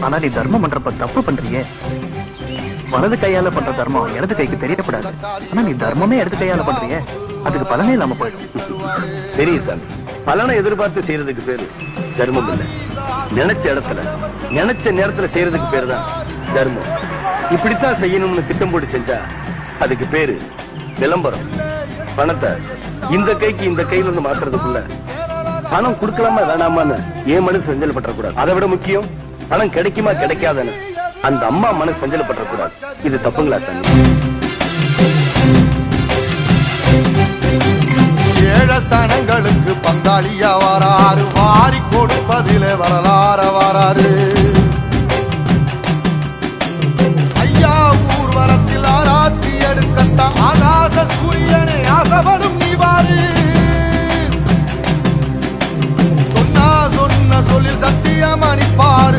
ஆனா நீ தர்மம் பண்றப்ப தப்பு பண்றியே. வலது கையால பண்ற தர்மம் இடது கைக்கு தெரியப்படாது. ஆனா நீ தர்மமே இடது கையால பண்றியே, அதுக்கு பலனே இல்லாம போயிடும். தெரியும் சாமி, பலனை எதிர்பார்த்து செய்யறதுக்கு பேரு தர்மம் இல்ல. நினைச்ச இடத்துல நினைச்ச நேரத்துல செய்யறதுக்கு பேரு தான் தர்மம். இப்படித்தான் செய்யணும்னு திட்டம் போட்டு செஞ்சா அதுக்கு பேரு விளம்பரம். பணத்தை இந்த கைக்கு இந்த கையில இருந்து மாத்துறதுக்குள்ள பணம் கொடுக்கலாமா வேணாமான்னு என் மனசு செஞ்சல் பற்றக்கூடாது. அதை விட முக்கியம் பணம் கிடைக்குமா கிடைக்காதுன்னு அந்த அம்மா மனசு செஞ்சல் பற்றக்கூடாது. இது தப்புங்களா சாமி? ஏழசனங்களுக்கு பங்காளியா வராரு, வாரி கொடுப்பதிலே வரலாற வராரு. ஐயா ஊர்வலத்தில் ஆராத்தி எடுக்கத்த ஆகாச சூரியனே ஆசைப்படும் நீ வாரு. சொன்ன சொல்லில் சத்தியம் அணிப்பாரு.